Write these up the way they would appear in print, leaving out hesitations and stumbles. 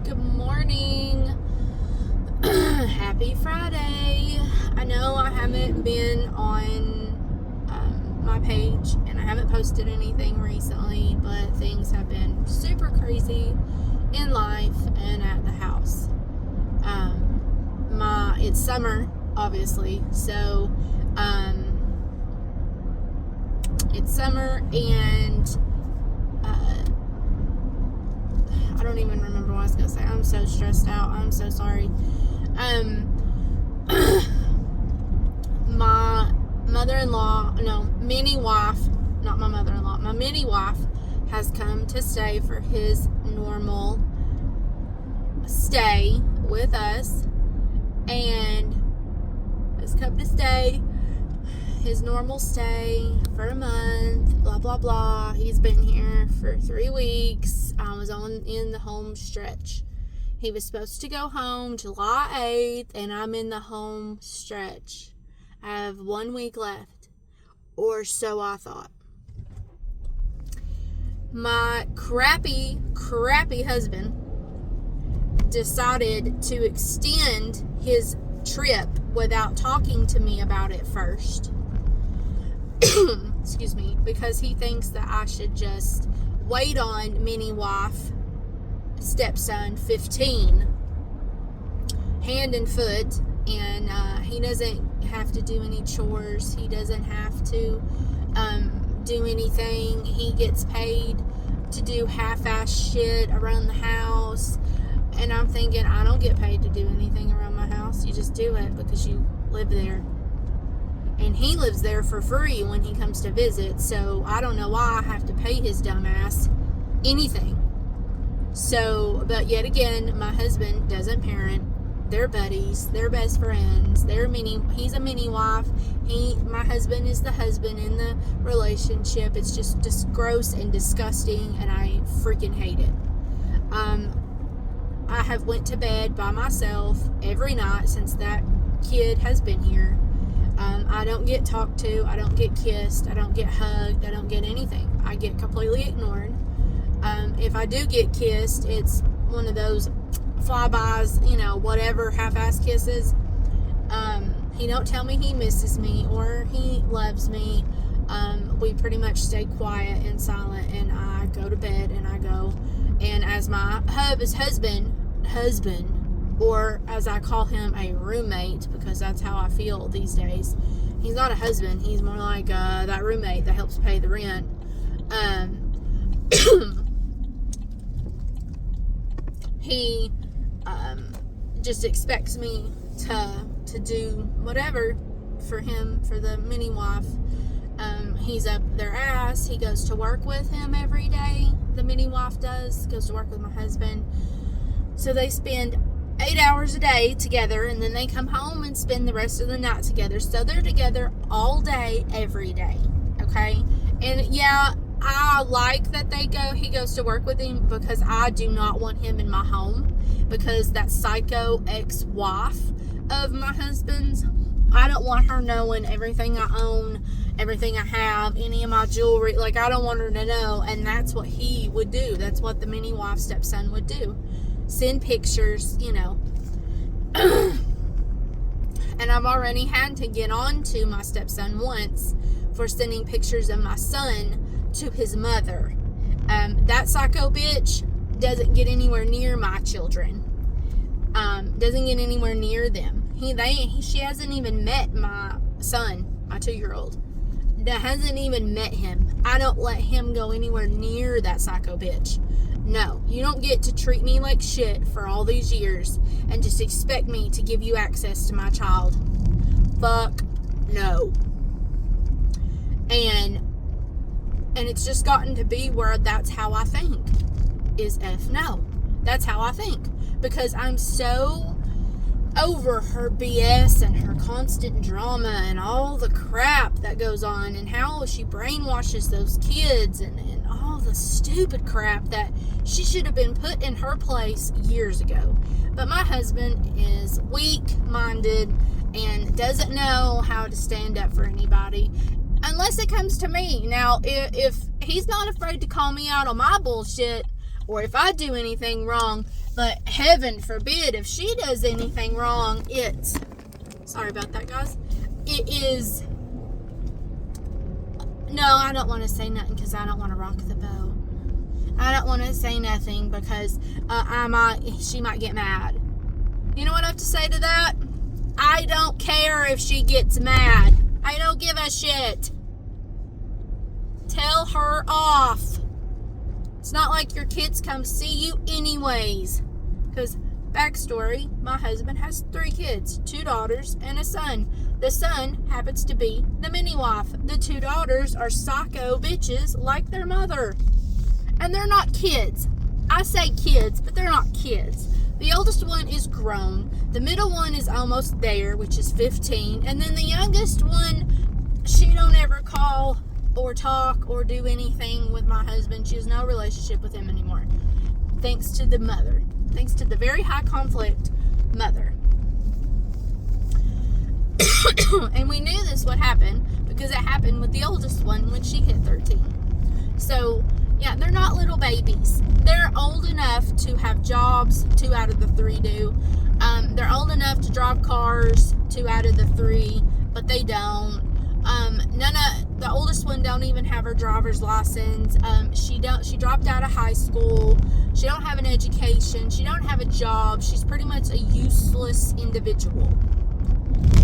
Good morning. Happy Friday. I know I haven't been on my page and I haven't posted anything recently, but things have been super crazy in life and at the house. It's summer, obviously, so it's summer and I don't even remember what I was going to say. I'm so stressed out. I'm so sorry. My mother-in-law, mini wife, not my mother-in-law, my mini wife has come to stay for his normal stay with us, and has come to stay his normal stay for a month, blah blah blah. He's been here for 3 weeks. I was in the home stretch. He was supposed to go home July 8th, and I'm in the home stretch. I have 1 week left, or so I thought. My crappy husband decided to extend his trip without talking to me about it first. Excuse me, because he thinks that I should just wait on mini wife, stepson 15, hand and foot, and he doesn't have to do any chores. He doesn't have to do anything. He gets paid to do half-ass shit around the house, and I'm thinking, I don't get paid to do anything around my house. You just do it because you live there. And he lives there for free when he comes to visit, so I don't know why I have to pay his dumb ass anything. So, but yet again, my husband doesn't parent. They're buddies. They're best friends. He's a mini wife. My husband is the husband in the relationship. It's just gross and disgusting, and I freaking hate it. I have went to bed by myself every night since that kid has been here. I don't get talked to, I don't get kissed, I don't get hugged, I don't get anything. I get completely ignored. If I do get kissed, it's one of those flybys, whatever, half-ass kisses. He don't tell me he misses me or he loves me. We pretty much stay quiet and silent, and I go to bed and I go. And as my husband, or as I call him, a roommate, because that's how I feel these days. He's not a husband. He's more like that roommate that helps pay the rent. He just expects me to do whatever for him, for the mini wife. He's up their ass. He goes to work with him every day. The mini wife goes to work with my husband. So they spend 8 hours a day together, and then they come home and spend the rest of the night together. So they're together all day, every day. Okay? And yeah, I like that he goes to work with him, because I do not want him in my home, because that psycho ex-wife of my husband's, I don't want her knowing everything I own, everything I have, any of my jewelry. Like, I don't want her to know, and that's what he would do. That's what the mini wife stepson would do. Send pictures, and I've already had to get on to my stepson once for sending pictures of my son to his mother. That psycho bitch doesn't get anywhere near my children. Doesn't get anywhere near them. She hasn't even met my son, my 2-year-old. That hasn't even met him. I don't let him go anywhere near that psycho bitch. No, you don't get to treat me like shit for all these years and just expect me to give you access to my child. Fuck no. And it's just gotten to be where that's how I think. Is F no. That's how I think. Because I'm so over her BS and her constant drama and all the crap that goes on, and how she brainwashes those kids and all the stupid crap that she should have been put in her place years ago. But my husband is weak-minded and doesn't know how to stand up for anybody unless it comes to me. Now, if he's not afraid to call me out on my bullshit, or if I do anything wrong. But heaven forbid, if she does anything wrong, sorry about that, guys. It is, no, I don't want to say nothing because I don't want to rock the boat. I don't want to say nothing because she might get mad. You know what I have to say to that? I don't care if she gets mad. I don't give a shit. Tell her off. It's not like your kids come see you anyways. Because, backstory, my husband has 3 kids, 2 daughters and a son. The son happens to be the mini-wife. The 2 daughters are psycho bitches like their mother. And they're not kids. I say kids, but they're not kids. The oldest one is grown. The middle one is almost there, which is 15. And then the youngest one, she don't ever call or talk or do anything with my husband. She has no relationship with him anymore. Thanks to the mother. Thanks to the very high conflict mother. And we knew this would happen because it happened with the oldest one when she hit 13. So, yeah, they're not little babies. They're old enough to have jobs. 2 out of the 3 do. They're old enough to drive cars. 2 out of the 3, but they don't. The oldest one don't even have her driver's license. She dropped out of high school. She don't have an education. She don't have a job. She's pretty much a useless individual.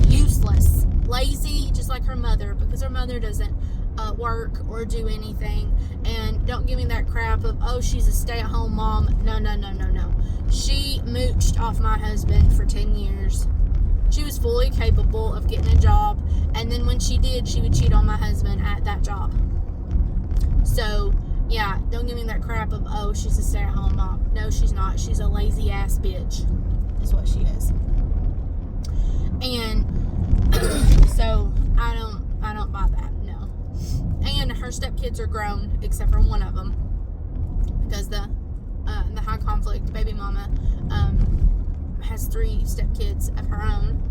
Useless. Lazy, just like her mother, because her mother doesn't work or do anything. And don't give me that crap of, oh, she's a stay-at-home mom. No. She mooched off my husband for 10 years. She was fully capable of getting a job, and then when she did, she would cheat on my husband at that job. So, yeah, don't give me that crap of, oh, she's a stay-at-home mom. No, she's not. She's a lazy-ass bitch, is what she is. And so, I don't buy that, no. And her stepkids are grown, except for one of them, because the high conflict baby mama has 3 stepkids of her own.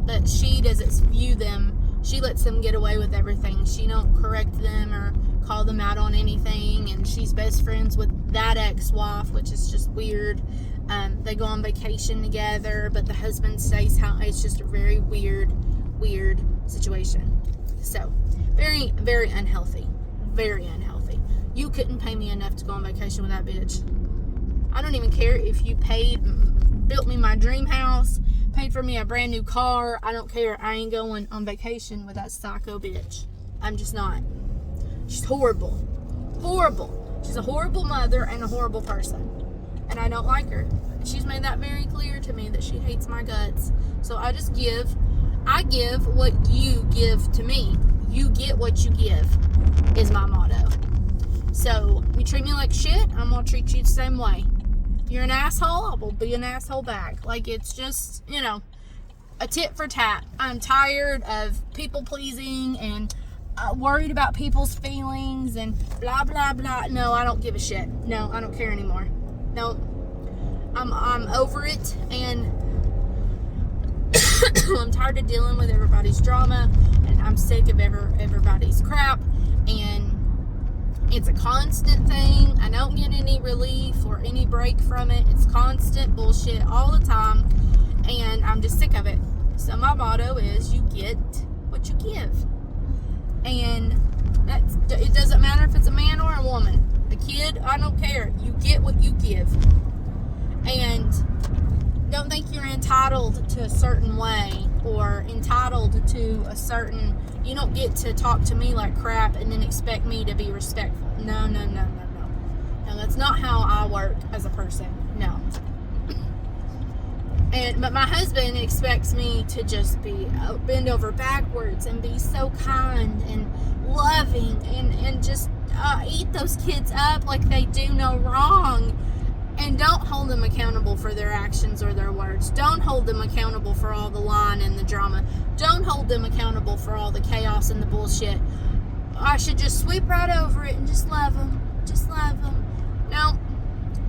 But she doesn't view them. She lets them get away with everything. She don't correct them or call them out on anything. And she's best friends with that ex-wife, which is just weird. They go on vacation together, but the husband stays home. It's just a very weird situation. So, very, very unhealthy. Very unhealthy. You couldn't pay me enough to go on vacation with that bitch. I don't even care if you built me my dream house, paid for me a brand new car. I don't care. I ain't going on vacation with that psycho bitch. I'm just not. She's horrible. Horrible. She's a horrible mother and a horrible person. And I don't like her. She's made that very clear to me that she hates my guts. So I give what you give to me. You get what you give is my motto. So you treat me like shit, I'm going to treat you the same way. You're an asshole, I will be an asshole back. Like, it's just, a tit for tat. I'm tired of people pleasing and worried about people's feelings and blah, blah, blah. No, I don't give a shit. No, I don't care anymore. No, I'm over it, and I'm tired of dealing with everybody's drama, and I'm sick of everybody's crap, and it's a constant thing. I don't get any relief or any break from it. It's constant bullshit all the time, and I'm just sick of it. So my motto is, you get what you give. And it doesn't matter if it's a man or a woman. A kid, I don't care. You get what you give. And don't think you're entitled to a certain way or entitled to a certain... You don't get to talk to me like crap and then expect me to be respectful. No. No, that's not how I work as a person. No. But my husband expects me to just bend over backwards and be so kind and loving and just eat those kids up like they do no wrong. And don't hold them accountable for their actions or their words. Don't hold them accountable for all the lying and the drama. Don't hold them accountable for all the chaos and the bullshit. I should just sweep right over it and just love them. Just love them.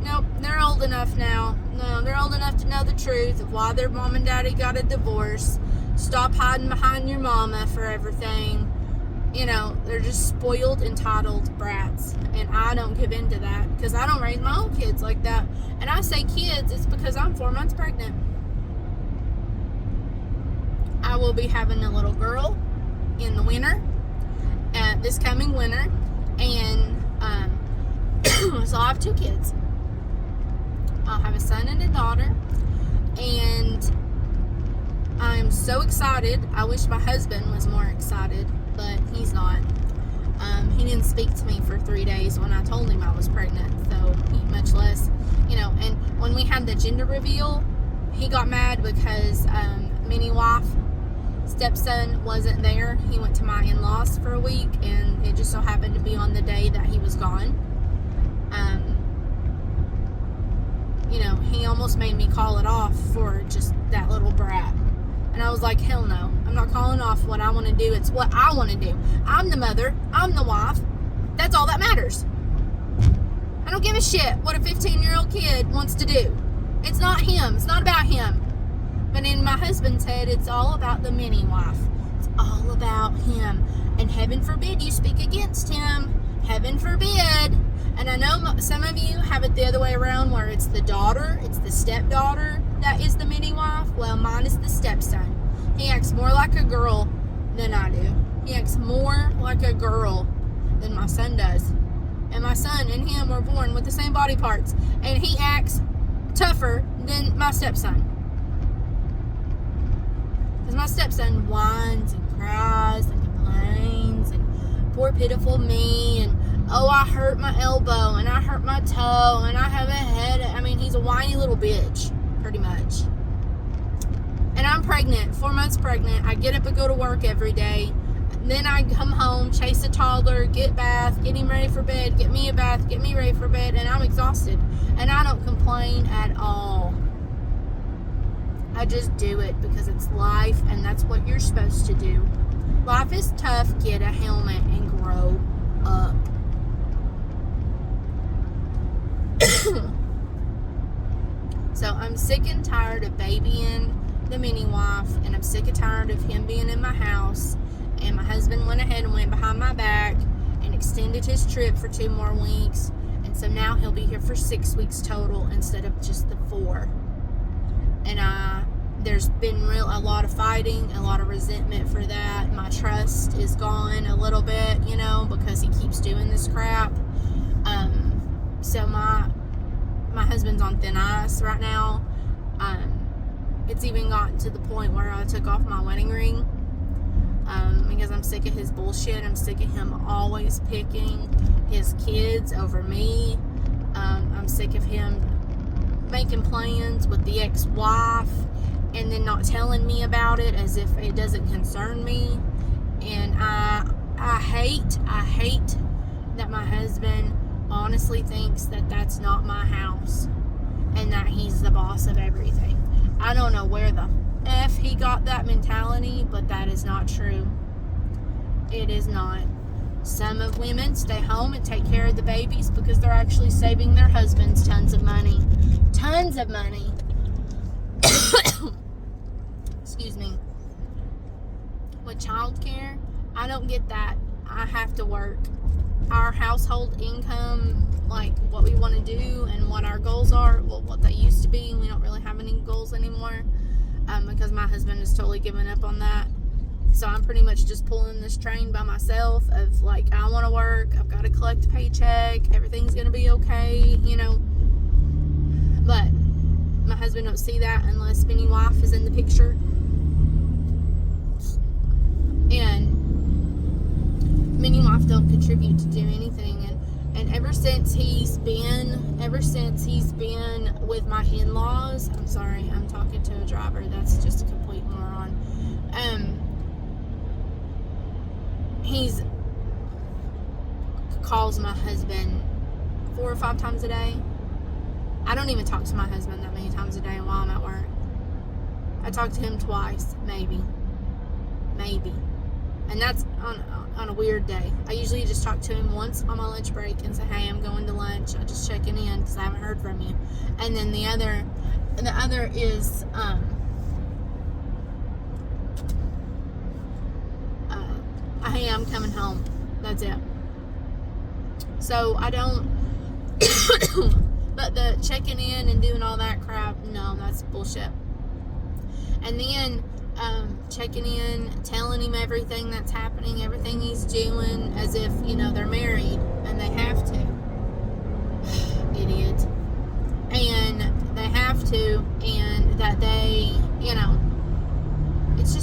Nope, they're old enough now. No, they're old enough to know the truth of why their mom and daddy got a divorce. Stop hiding behind your mama for everything. You know, they're just spoiled, entitled brats. And I don't give in to that because I don't raise my own kids like that. And I say kids, it's because I'm 4 months pregnant. I will be having a little girl in the winter, this coming winter. And so I have 2 kids. I'll have a son and a daughter. And I'm so excited. I wish my husband was more excited, but he's not. He didn't speak to me for 3 days when I told him I was pregnant, so much less, you know. And when we had the gender reveal, he got mad because mini wife, stepson, wasn't there. He went to my in-laws for a week, and it just so happened to be on the day that he was gone. You know, he almost made me call it off for just that little brat. And I was like, hell no. I'm not calling off what I want to do. It's what I want to do. I'm the mother. I'm the wife. That's all that matters. I don't give a shit what a 15-year-old kid wants to do. It's not him. It's not about him. But in my husband's head, it's all about the mini wife. It's all about him. And heaven forbid you speak against him. Heaven forbid. And I know some of you have it the other way around, where it's the daughter, it's the stepdaughter that is the mini wife. Well, mine is the stepson. He acts more like a girl than I do. He acts more like a girl than my son does. And my son and him were born with the same body parts. And he acts tougher than my stepson. Because my stepson whines and cries and complains and poor pitiful me, and oh, I hurt my elbow, and I hurt my toe, and I have a head. I mean, he's a whiny little bitch, pretty much. And I'm pregnant, 4 months pregnant. I get up and go to work every day. Then I come home, chase a toddler, get bath, get him ready for bed, get me a bath, get me ready for bed, and I'm exhausted. And I don't complain at all. I just do it because it's life, and that's what you're supposed to do. Life is tough. Get a helmet and grow up. So I'm sick and tired of babying the mini wife, and I'm sick and tired of him being in my house. And my husband went ahead and went behind my back and extended his trip for 2 more weeks. And so now he'll be here for 6 weeks total instead of just the 4. And there's been a lot of fighting, a lot of resentment for that. My trust is gone a little bit, you know, because he keeps doing this crap. So my husband's on thin ice right now. It's even gotten to the point where I took off my wedding ring because I'm sick of his bullshit. I'm sick of him always picking his kids over me. I'm sick of him making plans with the ex-wife and then not telling me about it as if it doesn't concern me. And I hate that my husband honestly thinks that that's not my house and that he's the boss of everything. I don't know where the F he got that mentality, but that is not true. It is not. Some of women stay home and take care of the babies because they're actually saving their husbands tons of money. Tons of money. Excuse me. With childcare, I don't get that. I have to work. Our household income, like what we want to do and what our goals are, well, what they used to be, we don't really have any goals anymore because my husband has totally given up on that. So I'm pretty much just pulling this train by myself of like, I want to work, I've got to collect a paycheck, everything's going to be okay, you know. But my husband don't see that unless mini wife is in the picture. And mini wife don't contribute to do anything. And ever since he's been with my in-laws, I'm sorry, I'm talking to a driver that's just a complete moron. He's calls my husband 4 or 5 times a day. I don't even talk to my husband that many times a day while I'm at work. I talk to him twice, maybe. And that's on a weird day. I usually just talk to him once on my lunch break and say, hey, I'm going to lunch. I'm just checking in because I haven't heard from you. And then the other is I'm coming home. That's it. So I don't, but the checking in and doing all that crap, no, that's bullshit. And then checking in, telling him everything that's happening, everything he's doing, as if, they're married and they have to. Idiot. And they have to, and that they,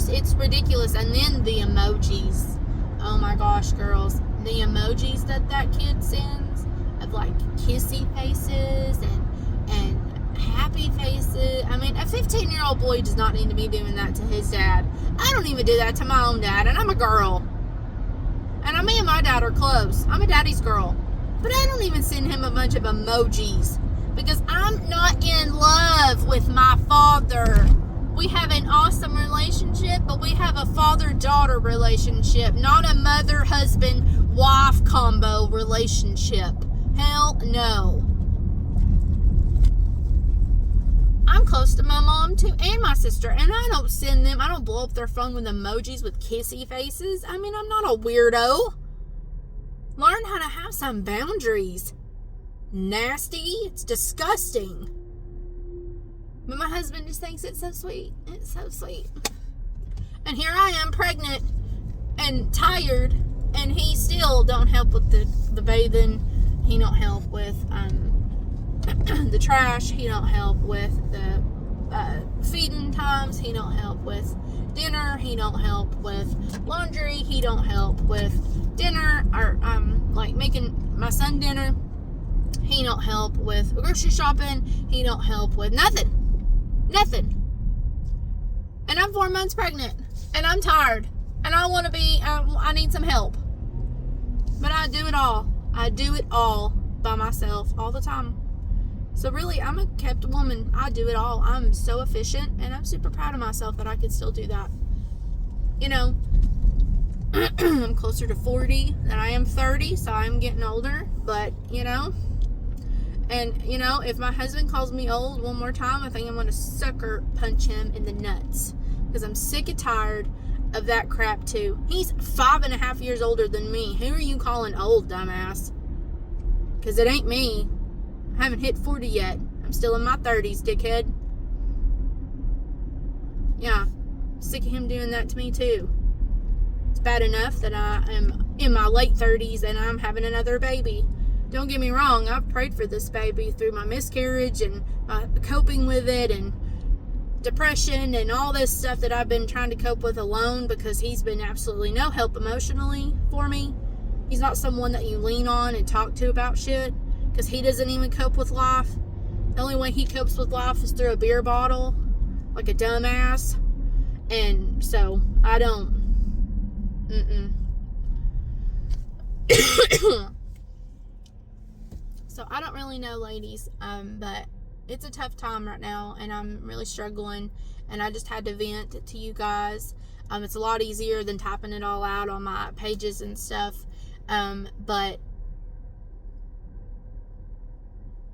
it's ridiculous. And then the emojis. Oh my gosh, girls. The emojis that kid sends of like kissy faces and happy faces. I mean, a 15-year-old boy does not need to be doing that to his dad. I don't even do that to my own dad, and I'm a girl. And me and my dad are close. I'm a daddy's girl. But I don't even send him a bunch of emojis because I'm not in love with my father. We have an awesome relationship, but we have a father-daughter relationship, not a mother-husband-wife combo relationship. Hell no. I'm close to my mom too, and my sister, and I don't blow up their phone with emojis with kissy faces. I mean, I'm not a weirdo. Learn how to have some boundaries. Nasty. It's disgusting. But my husband just thinks it's so sweet. It's so sweet. And here I am, pregnant and tired, and he still don't help with the bathing. He don't help with the trash. He don't help with the feeding times. He don't help with dinner. He don't help with laundry. He don't help with dinner or like making my son dinner. He don't help with grocery shopping. He don't help with nothing. And I'm 4 months pregnant, and I'm tired, and I want to be. I need some help, but I do it all. I do it all by myself all the time. So really, I'm a kept woman. I do it all. I'm so efficient, and I'm super proud of myself that I can still do that. I'm closer to 40 than I am 30, so I'm getting older, but, and, if my husband calls me old one more time, I think I'm going to sucker punch him in the nuts, because I'm sick and tired of that crap, too. He's 5.5 years older than me. Who are you calling old, dumbass? Because it ain't me. I haven't hit 40 yet. I'm still in my 30s, dickhead. Yeah, sick of him doing that to me, too. It's bad enough that I am in my late 30s and I'm having another baby. Don't get me wrong, I've prayed for this baby through my miscarriage and coping with it and depression and all this stuff that I've been trying to cope with alone, because he's been absolutely no help emotionally for me. He's not someone that you lean on and talk to about shit, because he doesn't even cope with life. The only way he copes with life is through a beer bottle, like a dumbass. And so I don't. So I don't really know, ladies, but it's a tough time right now, and I'm really struggling, and I just had to vent to you guys. It's a lot easier than typing it all out on my pages and stuff, but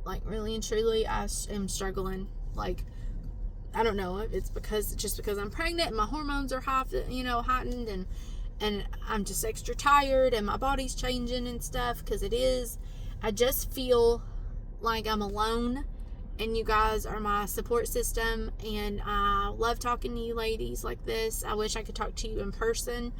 like, really and truly, I am struggling. Like, I don't know, it's just because I'm pregnant and my hormones are heightened, and I'm just extra tired, and my body's changing and stuff, because it is. I just feel like I'm alone, and you guys are my support system, and I love talking to you ladies like this. I wish I could talk to you in person,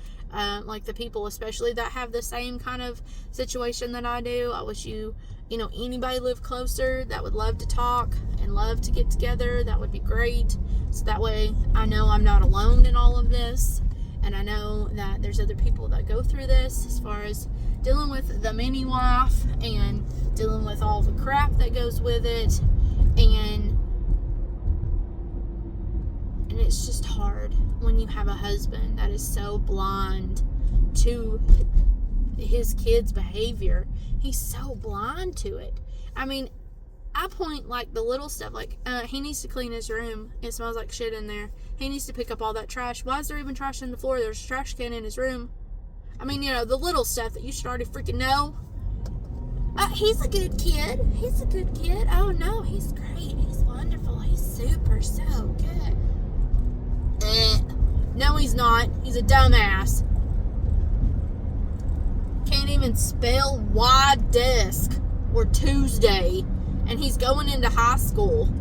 like the people especially that have the same kind of situation that I do. I wish anybody lived closer that would love to talk and love to get together. That would be great, so that way I know I'm not alone in all of this, and I know that there's other people that go through this, as far as dealing with the mini wife and dealing with all the crap that goes with it, and it's just hard when you have a husband that is so blind to his kids' behavior. He's so blind to it. I mean, I point like the little stuff, like he needs to clean his room. It smells like shit in there. He needs to pick up all that trash. Why is there even trash on the floor? There's a trash can in his room. I mean, the little stuff that you should already freaking know. He's a good kid. He's a good kid. Oh no, he's great. He's wonderful. He's super, so good. No, he's not. He's a dumbass. even spell Y desk or Tuesday, and he's going into high school.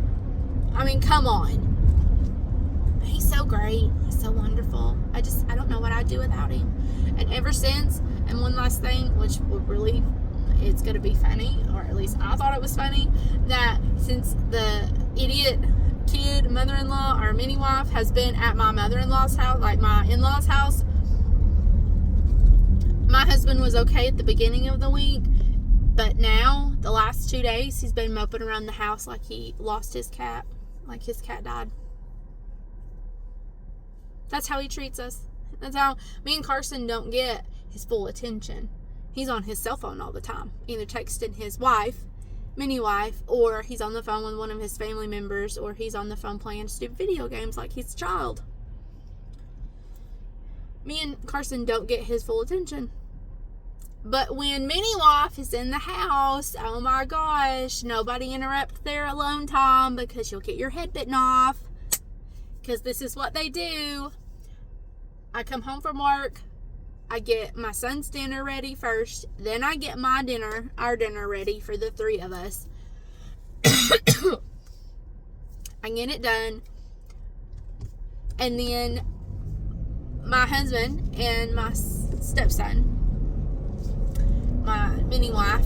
I mean, come on. He's so great. He's so wonderful. I don't know what I'd do without him. And ever since, and one last thing, which would really, it's going to be funny, or at least I thought it was funny, that since the idiot kid mother-in-law or mini-wife has been at my mother-in-law's house, like my in-laws' house, my husband was okay at the beginning of the week, but now, the last 2 days, he's been moping around the house like he lost his cat, like his cat died. That's how he treats us. That's how me and Carson don't get his full attention. He's on his cell phone all the time, either texting his wife, mini-wife, or he's on the phone with one of his family members, or he's on the phone playing stupid video games like he's a child. Me and Carson don't get his full attention. But when mini-wife is in the house, oh my gosh, nobody interrupt their alone time, because you'll get your head bitten off. Because this is what they do. I come home from work, I get my son's dinner ready first, then I get my dinner, our dinner ready for the three of us. I get it done, and then my husband and my stepson, my mini-wife,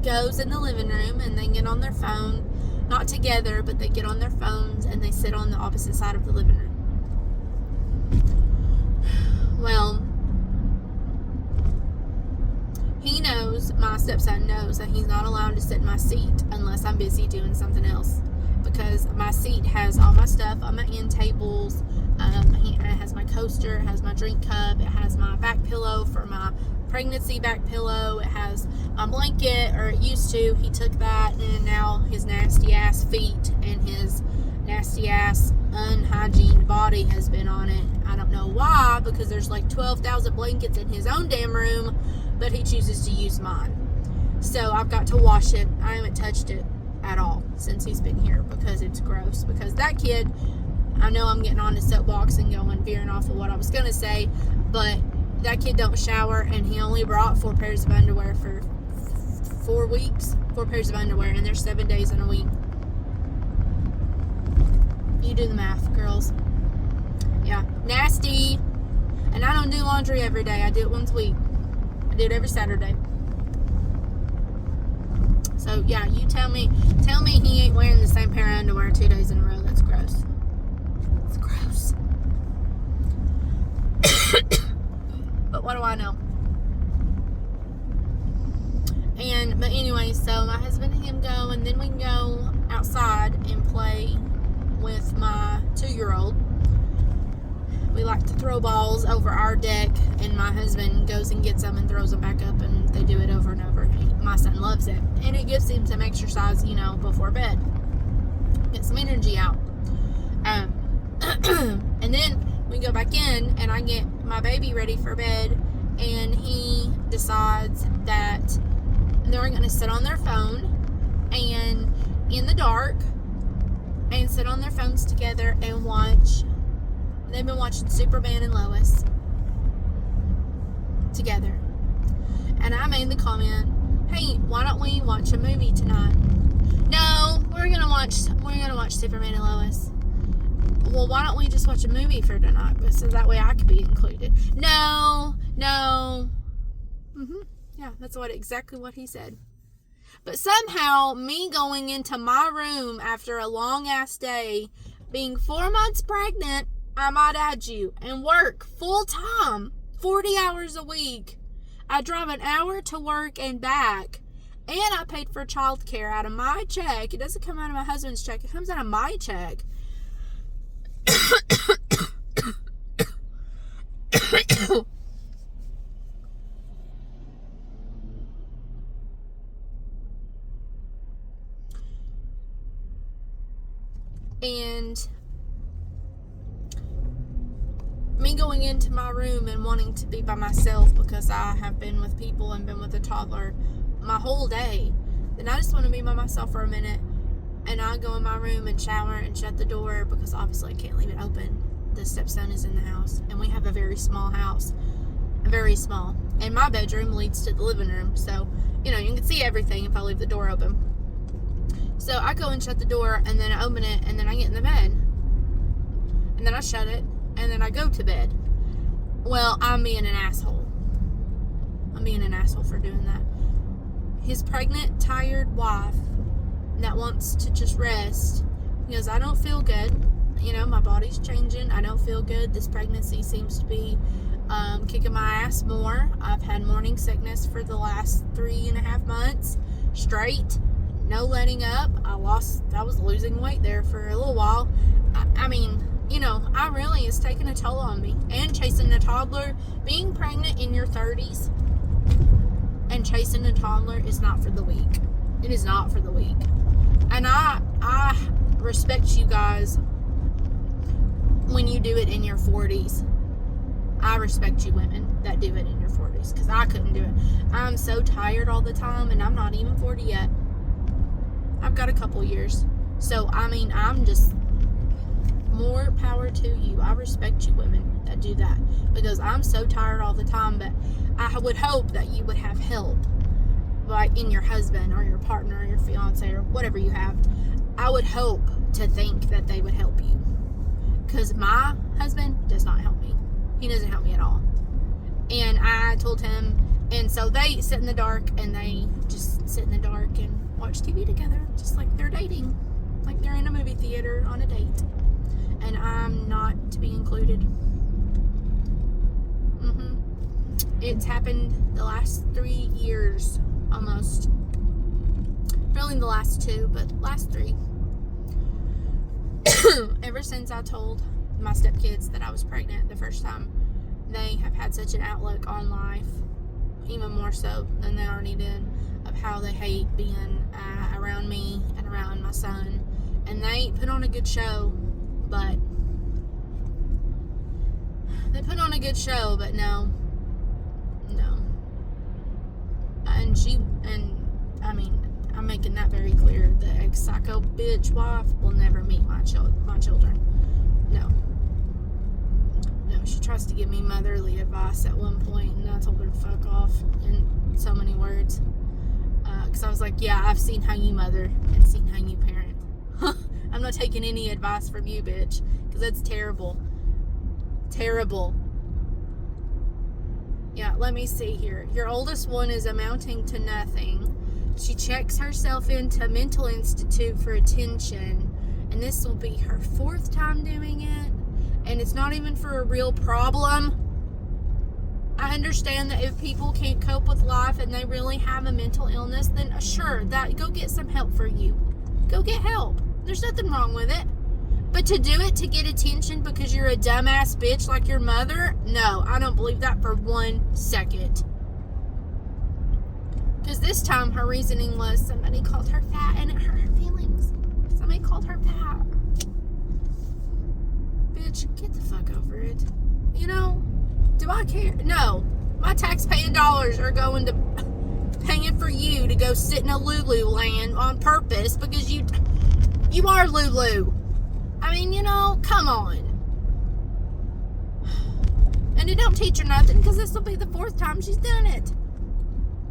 goes in the living room, and they get on their phone, not together, but they get on their phones, and they sit on the opposite side of the living room. Well, he knows, my stepson knows, that he's not allowed to sit in my seat unless I'm busy doing something else, because my seat has all my stuff on my end tables. It has my coaster, it has my drink cup, it has my back pillow for my pregnancy back pillow, it has my blanket, or it used to. He took that, and now his nasty ass feet and his nasty ass unhygiened body has been on it. I don't know why, because there's like 12,000 blankets in his own damn room, but he chooses to use mine. So I've got to wash it. I haven't touched it at all since he's been here, because it's gross. Because that kid, I know I'm getting on the soapbox and veering off of what I was going to say, but that kid don't shower, and he only brought 4 pairs of underwear for 4 weeks. 4 pairs of underwear, and there's 7 days in a week. You do the math, girls. Yeah, nasty. And I don't do laundry every day. I do it once a week. I do it every Saturday. So yeah, you tell me he ain't wearing the same pair of underwear 2 days in a row. That's gross. It's gross. But what do I know? But anyway, so my husband and him go, and then we can go outside and play with my 2-year-old. We like to throw balls over our deck, and my husband goes and gets them and throws them back up, and they do it over and over. My son loves it, and it gives him some exercise, before bed. Get some energy out. And then we go back in, and I get my baby ready for bed, and he decides that they're going to sit on their phone and in the dark and sit on their phones together and watch. They've been watching Superman and Lois together. And I made the comment, hey, why don't we watch a movie tonight? No, we're gonna watch Superman and Lois. Well, why don't we just watch a movie for tonight, so that way I could be included? No. Yeah, that's exactly what he said. But somehow, me going into my room after a long ass day, being 4 months pregnant, I might add you, and work full time, 40 hours a week. I drive an hour to work and back, and I paid for childcare out of my check. It doesn't come out of my husband's check, it comes out of my check. And me going into my room and wanting to be by myself because I have been with people and been with a toddler my whole day, then I just want to be by myself for a minute, and I go in my room and shower and shut the door, because obviously I can't leave it open. The stepson is in the house, and we have a very small house. very small. And my bedroom leads to the living room. So, you can see everything if I leave the door open. So I go and shut the door, and then I open it, and then I get in the bed. And then I shut it, and then I go to bed. Well, I'm being an asshole. I'm being an asshole for doing that. His pregnant, tired wife that wants to just rest because I don't feel good. My body's changing. I don't feel good. This pregnancy seems to be kicking my ass more. I've had morning sickness for the last 3.5 months straight. No letting up. I was losing weight there for a little while. I really, it's taking a toll on me. And chasing a toddler, being pregnant in your 30s and chasing a toddler is not for the weak. It is not for the weak. And I respect you guys when you do it in your 40s. I respect you women that do it in your 40s, because I couldn't do it. I'm so tired all the time, and I'm not even 40 yet. I've got a couple years. So, I'm just, more power to you. I respect you women that do that, because I'm so tired all the time. But I would hope that you would have help, like in your husband or your partner or your fiance or whatever you have. I would hope to think that they would help you, because my husband does not help me. He doesn't help me at all. And I told him, and so they sit in the dark, and they just sit in the dark and watch TV together, just like they're dating, like they're in a movie theater on a date. And I'm not to be included. It's happened the last 3 years, almost. Really the last 2, but last 3. Ever since I told my stepkids that I was pregnant the first time, they have had such an outlook on life, even more so than they already did, of how they hate being around me and around my son. And they put on a good show, but no. I'm making that very clear. The ex-psycho bitch wife will never meet my children. No, she tries to give me motherly advice at one point, and I told her to fuck off in so many words. Because I was like, yeah, I've seen how you mother and seen how you parent. I'm not taking any advice from you, bitch, because that's terrible. Terrible. Yeah, let me see here. Your oldest one is amounting to nothing. She checks herself into a mental institute for attention, and this will be her 4th time doing it, and it's not even for a real problem. I understand that if people can't cope with life and they really have a mental illness, then sure, go get some help for you. Go get help. There's nothing wrong with it. But to do it to get attention because you're a dumbass bitch like your mother, no, I don't believe that for 1 second. Because this time her reasoning was somebody called her fat and it hurt her feelings. Somebody called her fat. Bitch, get the fuck over it. Do I care? No. My tax-paying dollars are going to paying for you to go sit in a Lulu land on purpose because you are Lulu. Come on. And it don't teach her nothing, because this will be the 4th time she's done it.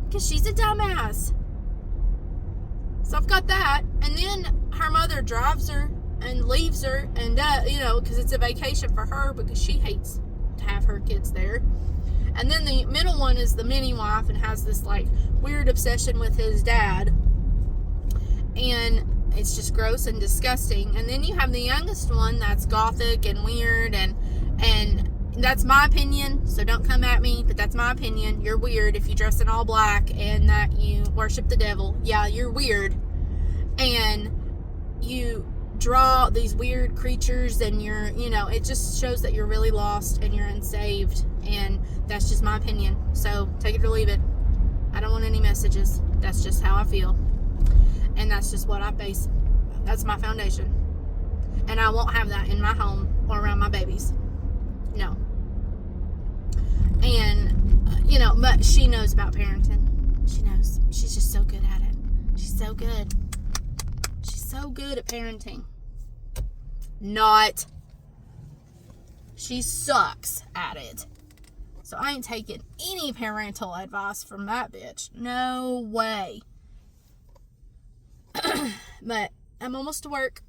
Because she's a dumbass. So I've got that. And then her mother drives her and leaves her, and because it's a vacation for her, because she hates to have her kids there. And then the middle one is the mini wife and has this weird obsession with his dad. And it's just gross and disgusting. And then you have the youngest one that's gothic and weird, and that's my opinion, so don't come at me, but that's my opinion. You're weird if you dress in all black and that you worship the devil. Yeah, you're weird. And you draw these weird creatures, and it just shows that you're really lost and you're unsaved. And that's just my opinion. So take it or leave it. I don't want any messages. That's just how I feel. And that's just what I base. That's my foundation. And I won't have that in my home or around my babies. No. And, but she knows about parenting. She knows. She's just so good at it. She's so good. She's so good at parenting. She sucks at it. So I ain't taking any parental advice from that bitch. No way. But I'm almost to work.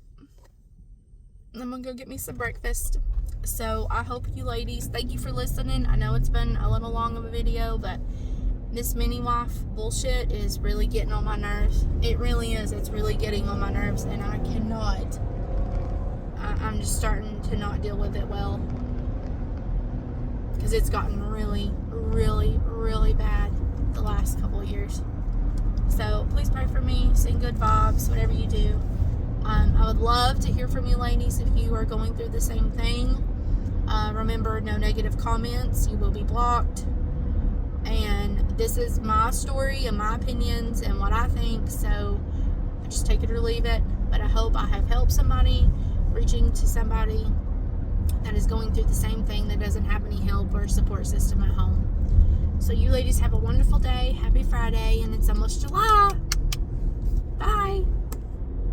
I'm gonna go get me some breakfast. So I hope you ladies, thank you for listening. I know it's been a little long of a video, but this mini wife bullshit is really getting on my nerves. It really is. It's really getting on my nerves, and I cannot. I'm just starting to not deal with it well, because it's gotten really, really, really bad the last couple of years. So please pray for me, send good vibes, whatever you do. I would love to hear from you ladies if you are going through the same thing. Remember, no negative comments. You will be blocked. And this is my story and my opinions and what I think. So I just take it or leave it. But I hope I have helped somebody, reaching to somebody that is going through the same thing, that doesn't have any help or support system at home. So you ladies have a wonderful day. Happy Friday. And it's almost July.